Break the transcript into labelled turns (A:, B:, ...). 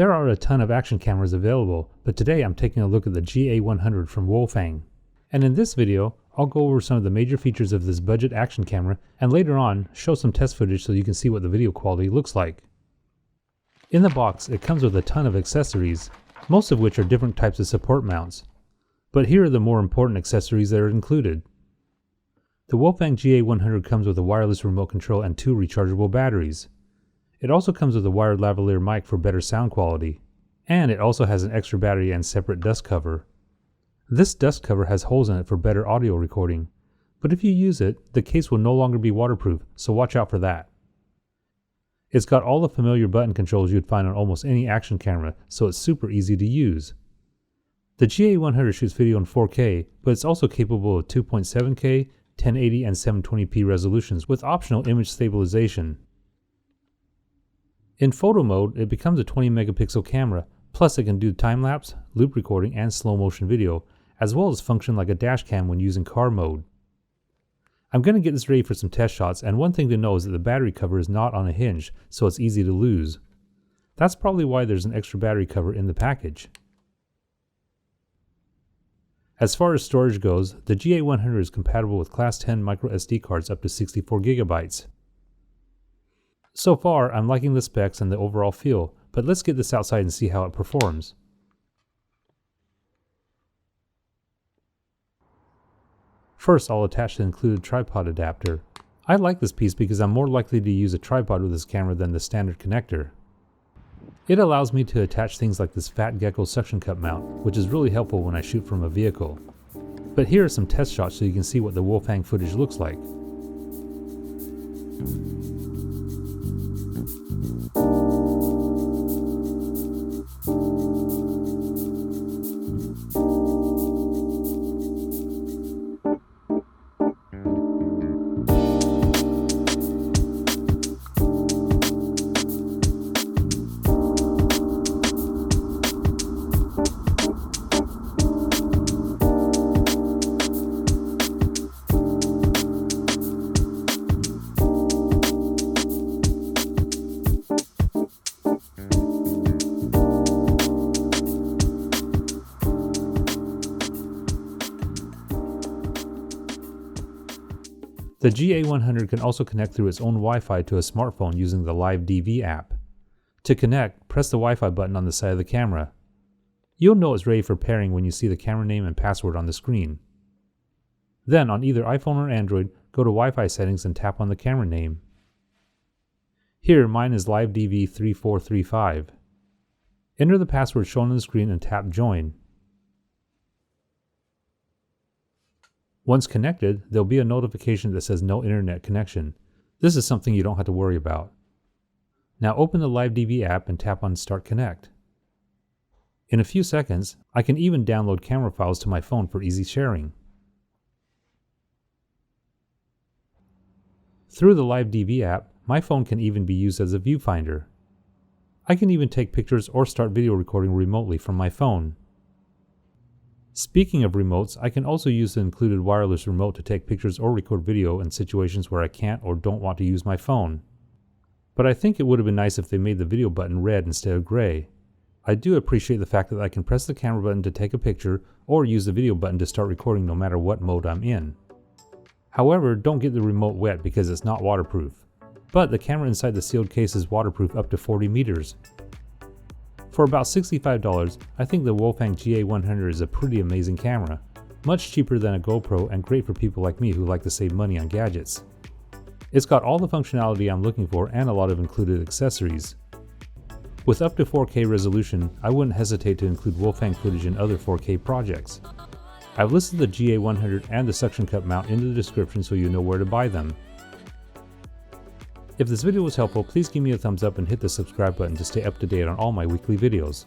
A: There are a ton of action cameras available, but today I'm taking a look at the GA100 from Wolfang. And in this video, I'll go over some of the major features of this budget action camera and later on show some test footage so you can see what the video quality looks like. In the box, it comes with a ton of accessories, most of which are different types of support mounts. But here are the more important accessories that are included. The Wolfang GA100 comes with a wireless remote control and 2 rechargeable batteries. It also comes with a wired lavalier mic for better sound quality. And it also has an extra battery and separate dust cover. This dust cover has holes in it for better audio recording, but if you use it, the case will no longer be waterproof, so watch out for that. It's got all the familiar button controls you'd find on almost any action camera, so it's super easy to use. The GA100 shoots video in 4K, but it's also capable of 2.7K, 1080 and 720p resolutions with optional image stabilization. In photo mode, it becomes a 20 megapixel camera, plus it can do time-lapse, loop recording, and slow motion video, as well as function like a dash cam when using car mode. I'm going to get this ready for some test shots, and one thing to know is that the battery cover is not on a hinge, so it's easy to lose. That's probably why there's an extra battery cover in the package. As far as storage goes, the GA100 is compatible with Class 10 microSD cards up to 64 gigabytes. So far, I'm liking the specs and the overall feel, but let's get this outside and see how it performs. First, I'll attach the included tripod adapter. I like this piece because I'm more likely to use a tripod with this camera than the standard connector. It allows me to attach things like this Fat Gecko suction cup mount, which is really helpful when I shoot from a vehicle. But here are some test shots so you can see what the Wolfang footage looks like. The GA100 can also connect through its own Wi-Fi to a smartphone using the Live DV app. To connect, press the Wi-Fi button on the side of the camera. You'll know it's ready for pairing when you see the camera name and password on the screen. Then, on either iPhone or Android, go to Wi-Fi settings and tap on the camera name. Here, mine is LiveDV3435. Enter the password shown on the screen and tap Join. Once connected, there'll be a notification that says no internet connection. This is something you don't have to worry about. Now open the LiveDV app and tap on Start Connect. In a few seconds, I can even download camera files to my phone for easy sharing. Through the LiveDV app, my phone can even be used as a viewfinder. I can even take pictures or start video recording remotely from my phone. Speaking of remotes, I can also use the included wireless remote to take pictures or record video in situations where I can't or don't want to use my phone. But I think it would have been nice if they made the video button red instead of gray. I do appreciate the fact that I can press the camera button to take a picture or use the video button to start recording no matter what mode I'm in. However, don't get the remote wet because it's not waterproof. But the camera inside the sealed case is waterproof up to 40 meters. For about $65, I think the Wolfang GA100 is a pretty amazing camera. Much cheaper than a GoPro and great for people like me who like to save money on gadgets. It's got all the functionality I'm looking for and a lot of included accessories. With up to 4K resolution, I wouldn't hesitate to include Wolfang footage in other 4K projects. I've listed the GA100 and the suction cup mount in the description so you know where to buy them. If this video was helpful, please give me a thumbs up and hit the subscribe button to stay up to date on all my weekly videos.